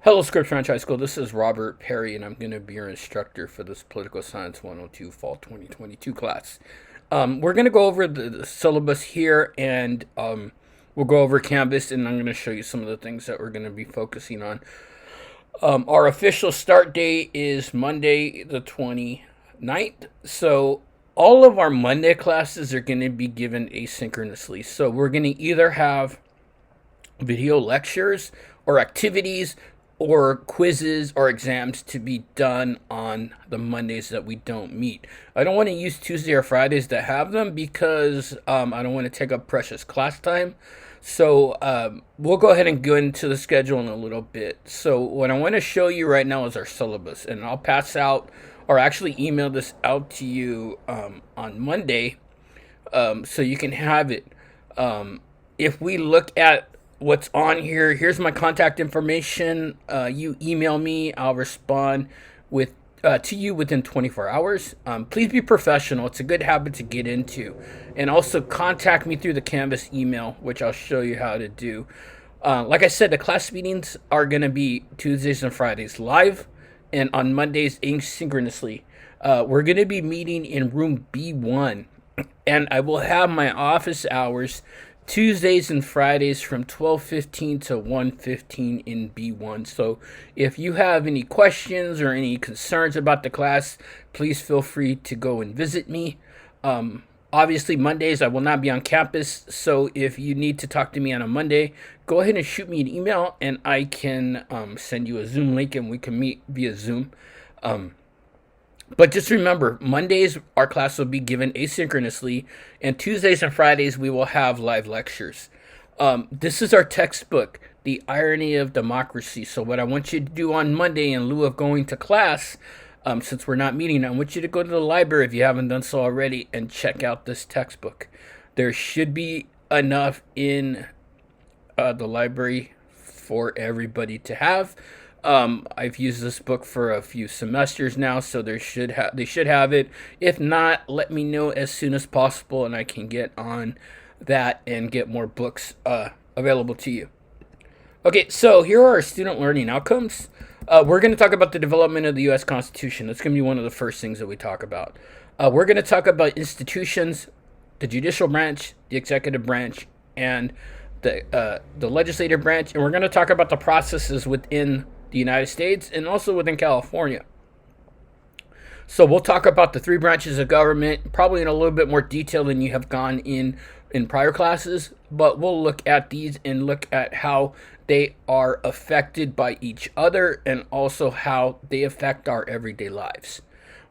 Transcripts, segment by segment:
Hello, Scripps Franchise School. This is Robert Perry, and I'm going to be your instructor for this Political Science 102 Fall 2022 class. We're going to go over the syllabus here, and we'll go over Canvas, and I'm going to show you some of the things that we're going to be focusing on. Our official start date is Monday the 29th, so all of our Monday classes are going to be given asynchronously. So we're going to either have video lectures or activities or quizzes or exams to be done on the Mondays that we don't meet. I don't want to use Tuesday or Fridays to have them because I don't want to take up precious class time. So we'll go ahead and go into the schedule in a little bit. So what I want to show you right now is our syllabus, and I'll pass out or actually email this out to you on Monday so you can have it. If we look at what's on here, here's my contact information. You email me, I'll respond with to you within 24 hours. Please be professional. It's a good habit to get into. And also contact me through the Canvas email, which I'll show you how to do. Like I said, the class meetings are going to be Tuesdays and Fridays live, and on Mondays asynchronously. We're going to be meeting in room B1, and I will have my office hours Tuesdays and Fridays from 12:15 to 1:15 in B1. So if you have any questions or any concerns about the class, please feel free to go and visit me. Obviously, Mondays I will not be on campus, so if you need to talk to me on a Monday, go ahead and shoot me an email, and I can send you a Zoom link, and we can meet via Zoom. But just remember, Mondays our class will be given asynchronously, and Tuesdays and Fridays we will have live lectures. This is our textbook, The Irony of Democracy. So what I want you to do on Monday, in lieu of going to class, since we're not meeting, I want you to go to the library if you haven't done so already and check out this textbook. There should be enough in the library for everybody to have. I've used this book for a few semesters now, so they should have it. If not, let me know as soon as possible, and I can get on that and get more books available to you. Okay, so here are our student learning outcomes. We're going to talk about the development of the U.S. Constitution. That's going to be one of the first things that we talk about. We're going to talk about institutions, the judicial branch, the executive branch, and the legislative branch, and we're going to talk about the processes within the United States and also within California. So we'll talk about the three branches of government, probably in a little bit more detail than you have gone in prior classes, but we'll look at these and look at how they are affected by each other and also how they affect our everyday lives.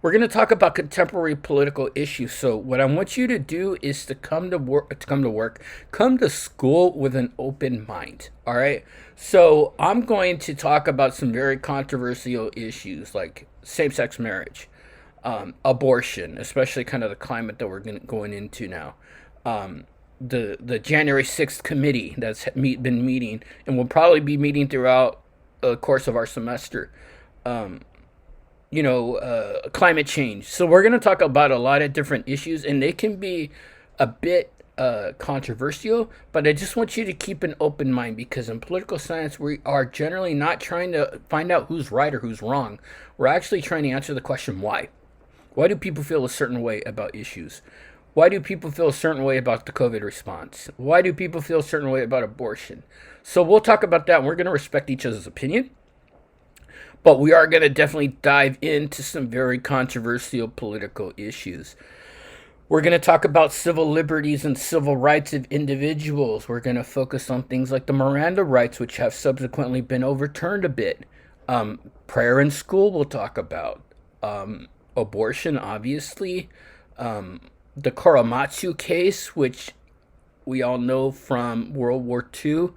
We're going to talk about contemporary political issues. So what I want you to do is to come to school with an open mind. All right. So I'm going to talk about some very controversial issues like same-sex marriage, abortion, especially kind of the climate that we're going into now. The January 6th committee that's been meeting and will probably be meeting throughout the course of our semester. Climate change. So we're going to talk about a lot of different issues, and they can be a bit controversial, but I just want you to keep an open mind, because in political science we are generally not trying to find out who's right or who's wrong. We're actually trying to answer the question why. Why do people feel a certain way about issues? Why do people feel a certain way about the COVID response? Why do people feel a certain way about abortion? So we'll talk about that, and we're going to respect each other's opinion. But we are going to definitely dive into some very controversial political issues. We're going to talk about civil liberties and civil rights of individuals. We're going to focus on things like the Miranda rights, which have subsequently been overturned a bit. Prayer in school we'll talk about. Abortion, obviously. The Korematsu case, which we all know from World War II,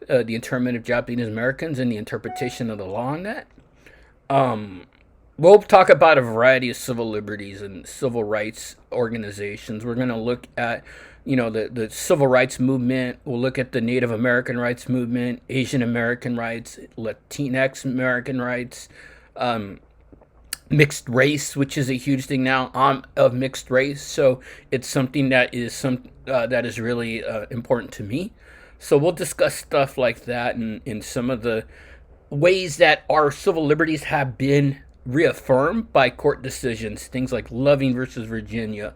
the internment of Japanese Americans and the interpretation of the law on that. We'll talk about a variety of civil liberties and civil rights organizations. We're going to look at, the civil rights movement. We'll look at the Native American rights movement, Asian American rights, Latinx American rights, mixed race, which is a huge thing now. I'm of mixed race, so it's something that is really important to me. So we'll discuss stuff like that and some of the ways that our civil liberties have been reaffirmed by court decisions, things like Loving versus Virginia,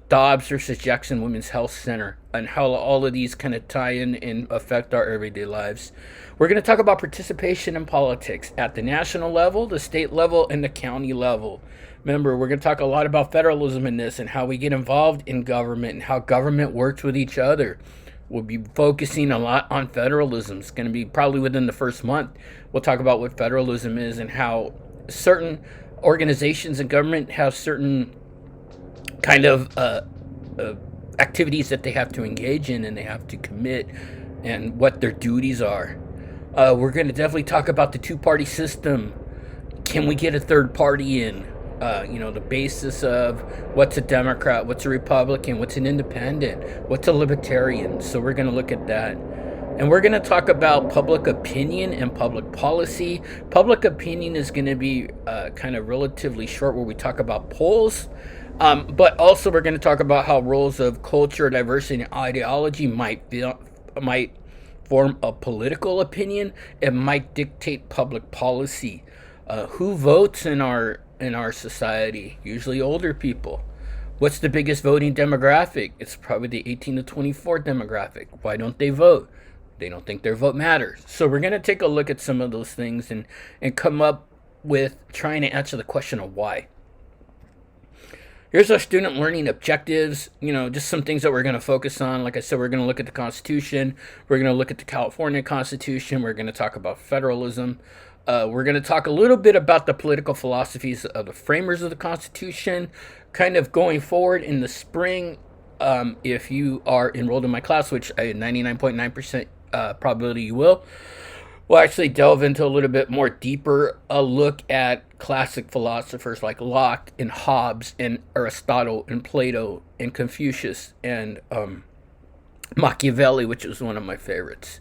Dobbs versus Jackson Women's Health Center, and how all of these kind of tie in and affect our everyday lives. We're going to talk about participation in politics at the national level, the state level, and the county level. Remember, we're going to talk a lot about federalism in this and how we get involved in government and how government works with each other. We'll be focusing a lot on federalism. It's going to be probably within the first month. We'll talk about what federalism is and how certain organizations in government have certain kind of activities that they have to engage in and they have to commit and what their duties are. We're going to definitely talk about the two-party system. Can we get a third party in? The basis of what's a Democrat, what's a Republican, what's an independent, what's a libertarian. So we're going to look at that. And we're going to talk about public opinion and public policy. Public opinion is going to be kind of relatively short, where we talk about polls. But also we're going to talk about how roles of culture, diversity, and ideology might form a political opinion. It might dictate public policy. Who votes in our society? Usually older people. What's the biggest voting demographic? It's probably the 18 to 24 demographic. Why don't they vote? They don't think their vote matters. So we're going to take a look at some of those things and come up with trying to answer the question of why. Here's our student learning objectives, just some things that we're going to focus on. Like I said, we're going to look at the Constitution. We're going to look at the California Constitution. We're going to talk about federalism. We're going to talk a little bit about the political philosophies of the framers of the Constitution, kind of going forward in the spring. If you are enrolled in my class, which I 99.9% probability you will, we'll actually delve into a little bit more deeper a look at classic philosophers like Locke and Hobbes and Aristotle and Plato and Confucius and Machiavelli, which is one of my favorites.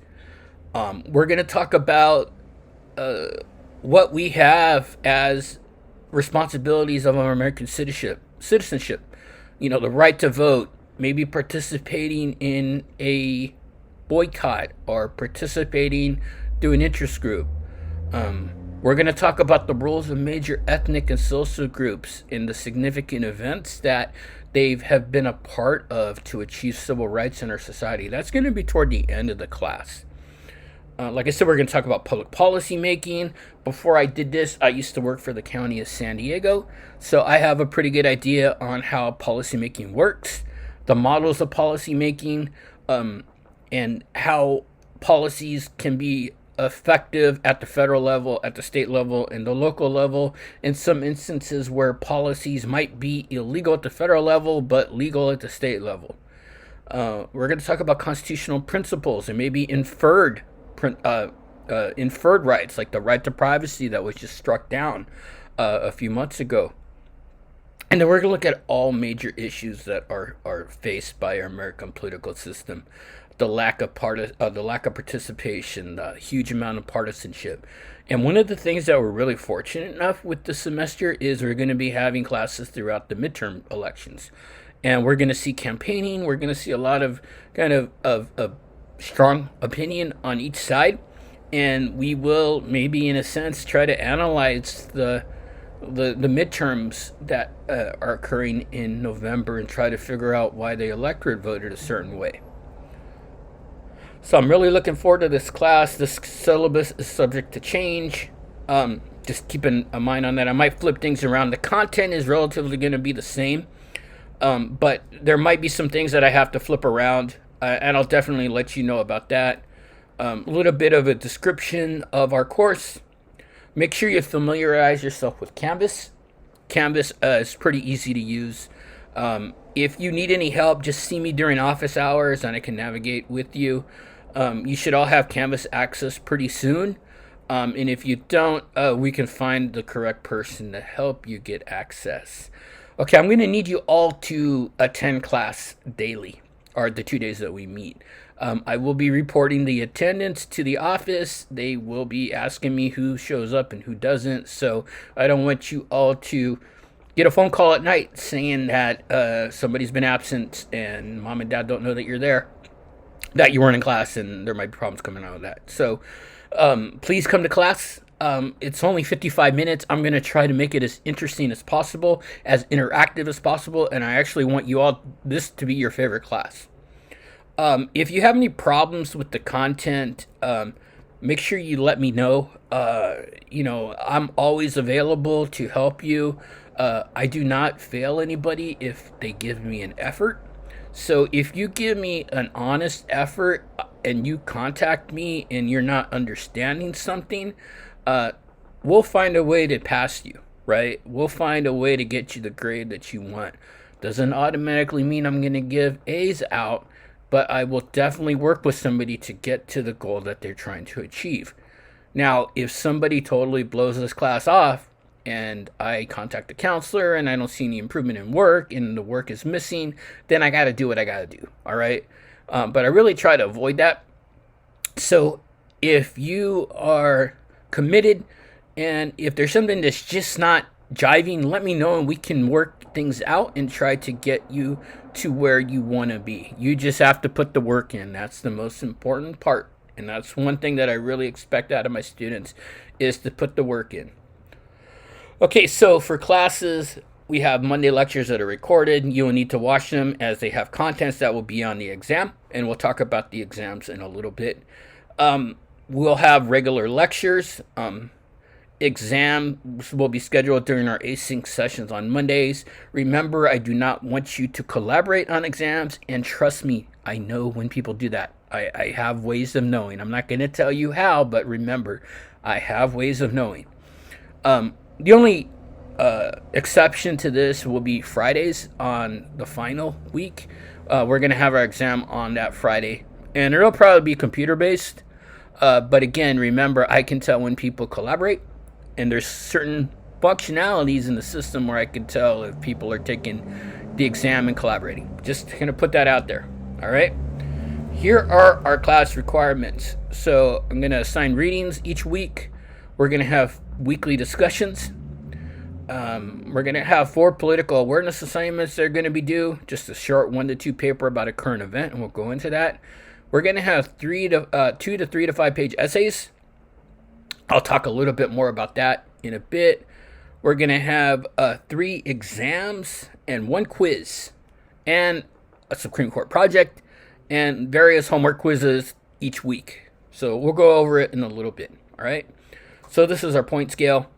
We're going to talk about what we have as responsibilities of our American citizenship. The right to vote, maybe participating in a boycott or participating through an interest group. We're going to talk about the roles of major ethnic and social groups in the significant events that they have been a part of to achieve civil rights in our society. That's going to be toward the end of the class. Like I said, we're going to talk about public policy making. Before I did this, I used to work for the county of San Diego, so I have a pretty good idea on how policy making works, the models of policy making, and how policies can be effective at the federal level, at the state level, and the local level. In some instances where policies might be illegal at the federal level, but legal at the state level. We're going to talk about constitutional principles and maybe inferred rights, like the right to privacy that was just struck down a few months ago. And then we're going to look at all major issues that are faced by our American political system. The lack of participation, the huge amount of partisanship. And one of the things that we're really fortunate enough with this semester is we're going to be having classes throughout the midterm elections. And we're going to see campaigning. We're going to see a lot of kind of strong opinion on each side. And we will maybe, in a sense, try to analyze the midterms that are occurring in November and try to figure out why the electorate voted a certain way. So I'm really looking forward to this class. This syllabus is subject to change. Just keeping a mind on that. I might flip things around. The content is relatively going to be the same, but there might be some things that I have to flip around, and I'll definitely let you know about that. A little bit of a description of our course. Make sure you familiarize yourself with Canvas. Canvas is pretty easy to use. If you need any help, just see me during office hours and I can navigate with you. You should all have Canvas access pretty soon. And if you don't, we can find the correct person to help you get access. Okay, I'm going to need you all to attend class daily, or the 2 days that we meet. I will be reporting the attendance to the office. They will be asking me who shows up and who doesn't. So I don't want you all to get a phone call at night saying that somebody's been absent and mom and dad don't know that you're there, that you weren't in class, and there might be problems coming out of that. So Please come to class. It's only 55 minutes. I'm going to try to make it as interesting as possible, as interactive as possible, and I actually want you all, this to be your favorite class. If you have any problems with the content, make sure you let me know. I'm always available to help you. I do not fail anybody if they give me an effort. So if you give me an honest effort and you contact me and you're not understanding something, uh, we'll find a way to pass you, right? We'll find a way to get you the grade that you want. Doesn't automatically mean I'm going to give A's out, but I will definitely work with somebody to get to the goal that they're trying to achieve. Now, if somebody totally blows this class off and I contact the counselor and I don't see any improvement in work and the work is missing, then I got to do what I got to do. All right. But I really try to avoid that. So if you are committed and if there's something that's just not jiving, let me know and we can work things out and try to get you to where you want to be. You just have to put the work in. That's the most important part. And that's one thing that I really expect out of my students is to put the work in. Okay, so for classes, we have Monday lectures that are recorded. You will need to watch them as they have contents that will be on the exam. And we'll talk about the exams in a little bit. We'll have regular lectures. Exams will be scheduled during our async sessions on Mondays. Remember, I do not want you to collaborate on exams, and trust me, I know when people do that. I have ways of knowing. I'm not going to tell you how, but remember, I have ways of knowing. The only exception to this will be Fridays on the final week. We're going to have our exam on that Friday, and it'll probably be computer-based. But again, remember, I can tell when people collaborate. And there's certain functionalities in the system where I can tell if people are taking the exam and collaborating. Just gonna put that out there. All right. Here are our class requirements. So I'm gonna assign readings each week. We're gonna have weekly discussions. We're gonna have 4 political awareness assignments that are gonna be due. Just a short 1 to 2 paper about a current event, and we'll go into that. We're gonna have 2 to 3 to 5 page essays. I'll talk a little bit more about that in a bit. We're going to have 3 exams and 1 quiz and a Supreme Court project and various homework quizzes each week. So we'll go over it in a little bit. All right. So this is our point scale.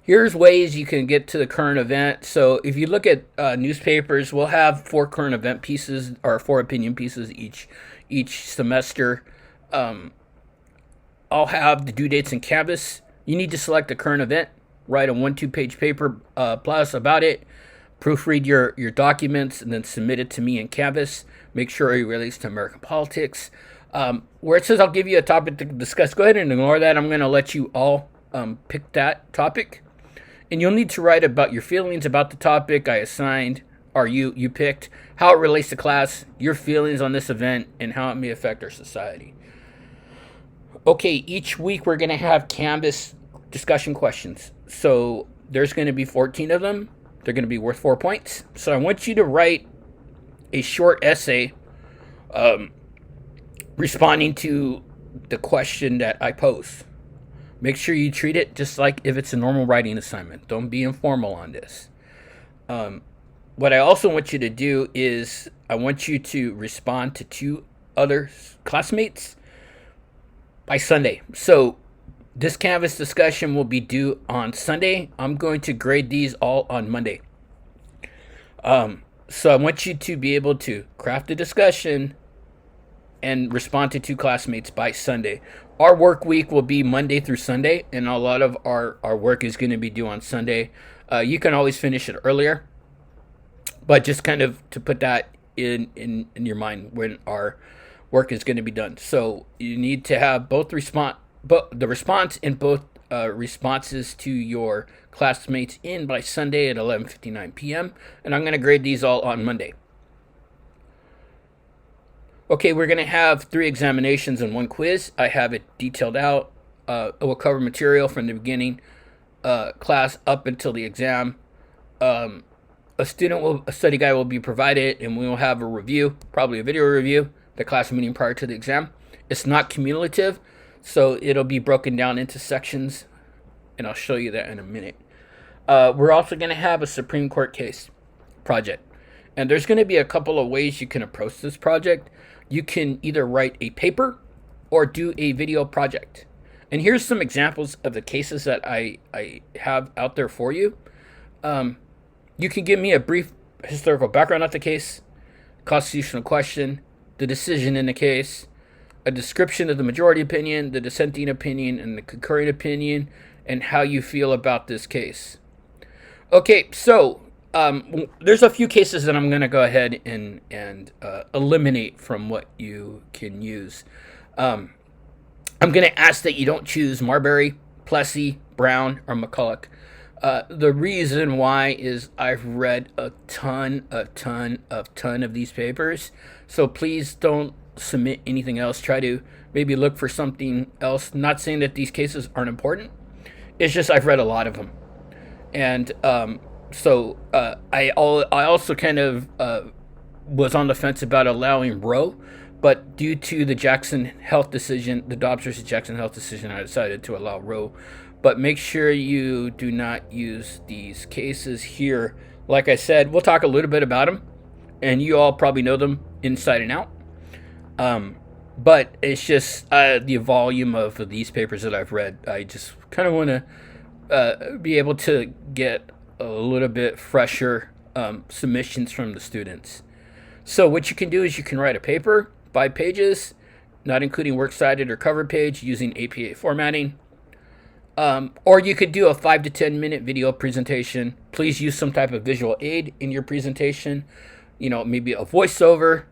Here's ways you can get to the current event. So if you look at newspapers, we'll have 4 current event pieces or 4 opinion pieces each semester. I'll have the due dates in Canvas. You need to select a current event, write a 1-2 page paper plus about it, proofread your documents, and then submit it to me in Canvas. Make sure it relates to American politics. Where it says I'll give you a topic to discuss, go ahead and ignore that. I'm going to let you all pick that topic. And you'll need to write about your feelings about the topic I assigned, or you picked, how it relates to class, your feelings on this event, and how it may affect our society. Okay, each week we're going to have Canvas discussion questions. So there's going to be 14 of them. They're going to be worth 4 points. So I want you to write a short essay responding to the question that I pose. Make sure you treat it just like if it's a normal writing assignment. Don't be informal on this. What I also want you to do is I want you to respond to 2 other classmates by Sunday. So this Canvas discussion will be due on Sunday. I'm going to grade these all on Monday. So I want you to be able to craft a discussion and respond to 2 classmates by Sunday. Our work week will be Monday through Sunday, and a lot of our work is going to be due on Sunday. You can always finish it earlier, but just kind of to put that in your mind when our work is going to be done. So you need to have both the response and both responses to your classmates in by Sunday at 11:59 p.m. And I'm going to grade these all on Monday. Okay, we're going to have 3 examinations and 1 quiz. I have it detailed out. It will cover material from the beginning class up until the exam. A study guide will be provided, and we will have a review, probably a video review, the class meeting prior to the exam. It's not cumulative, so it'll be broken down into sections, and I'll show you that in a minute. We're also going to have a Supreme Court case project. And there's going to be a couple of ways you can approach this project. You can either write a paper or do a video project. And here's some examples of the cases that I have out there for you. You can give me a brief historical background of the case, constitutional question, the decision in the case, a description of the majority opinion, the dissenting opinion, and the concurring opinion, and how you feel about this case. Okay, so there's a few cases that I'm going to go ahead and eliminate from what you can use. I'm going to ask that you don't choose Marbury, Plessy, Brown, or McCulloch. The reason why is I've read a ton of these papers, so please don't submit anything else. Try to maybe look for something else. Not saying that these cases aren't important. It's just I've read a lot of them. And so I also kind of was on the fence about allowing Roe, but due to the Jackson Health decision, the Dobbs versus Jackson Health decision, I decided to allow Roe. But make sure you do not use these cases here. Like I said, we'll talk a little bit about them, and you all probably know them inside and out. But it's just the volume of these papers that I've read. I just kind of want to be able to get a little bit fresher submissions from the students. So what you can do is you can write a paper, 5 pages, not including works cited or cover page, using APA formatting. Or you could do a 5 to 10 minute video presentation. Please use some type of visual aid in your presentation. You know, maybe a voiceover,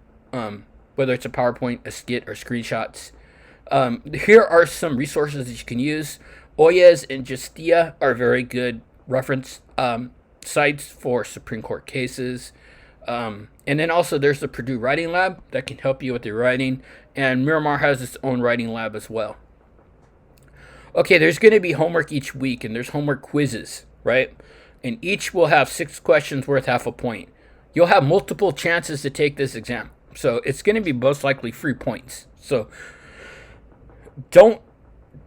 whether it's a PowerPoint, a skit, or screenshots. Here are some resources that you can use. Oyez and Justia are very good reference sites for Supreme Court cases. And then also there's the Purdue Writing Lab that can help you with your writing. And Miramar has its own writing lab as well. Okay, there's going to be homework each week, and there's homework quizzes, right? And each will have 6 questions worth half a point. You'll have multiple chances to take this exam. So it's going to be most likely free points. So don't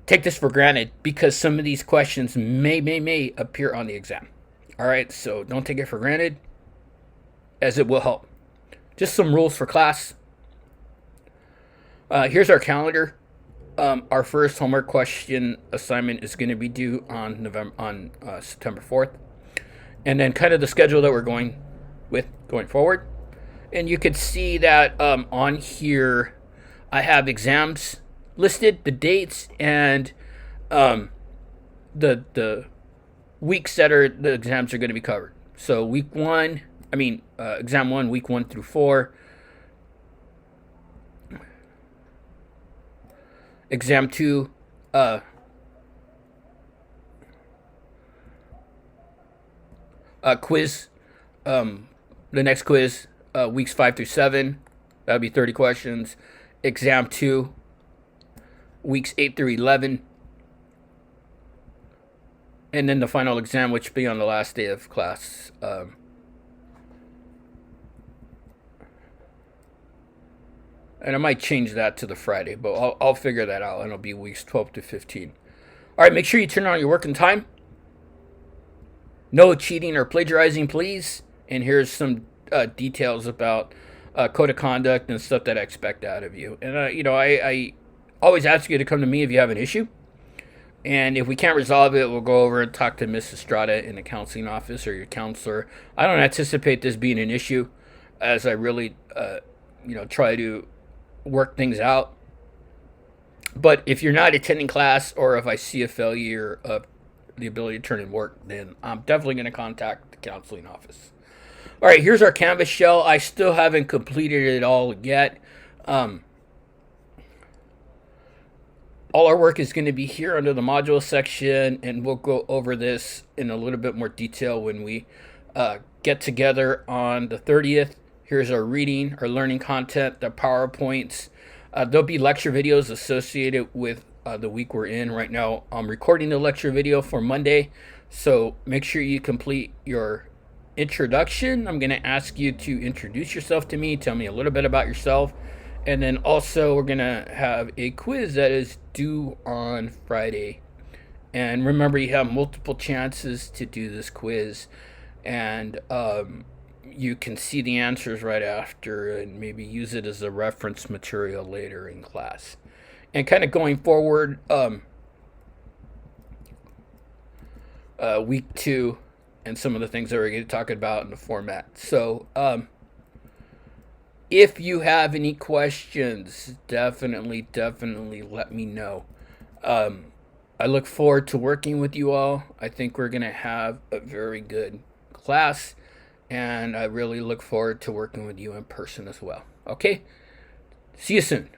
take this for granted, because some of these questions may appear on the exam. All right, so don't take it for granted, as it will help. Just some rules for class. Here's our calendar. Our first homework question assignment is going to be due on September 4th. And then kind of the schedule that we're going forward. And you could see that on here I have exams listed, the dates, and the weeks that the exams are going to be covered. So exam 1, week 1 through 4. Exam 2, quiz, the next quiz, weeks 5 through 7, that'll be 30 questions. Exam 2, weeks 8 through 11. And then the final exam, which will be on the last day of class. And I might change that to the Friday, but I'll figure that out, and it'll be weeks 12 to 15. All right, make sure you turn on your working time. No cheating or plagiarizing, please. And here's some details about code of conduct and stuff that I expect out of you. And, I always ask you to come to me if you have an issue. And if we can't resolve it, we'll go over and talk to Miss Estrada in the counseling office or your counselor. I don't anticipate this being an issue, as I really, try to work things out. But if you're not attending class, or if I see a failure of the ability to turn in work, then I'm definitely going to contact the counseling office. All right, here's our Canvas shell. I still haven't completed it all yet. All our work is going to be here under the module section, and we'll go over this in a little bit more detail when we get together on the 30th. Here's our reading, our learning content, the PowerPoints. There'll be lecture videos associated with the week we're in. Right now, I'm recording the lecture video for Monday, so make sure you complete your introduction. I'm going to ask you to introduce yourself to me, tell me a little bit about yourself, And then also we're going to have a quiz that is due on Friday. And remember, you have multiple chances to do this quiz. And you can see the answers right after and maybe use it as a reference material later in class. And kind of going forward, week 2 and some of the things that we're going to talk about in the format. So, if you have any questions, definitely let me know. I look forward to working with you all. I think we're going to have a very good class, and I really look forward to working with you in person as well. Okay? See you soon.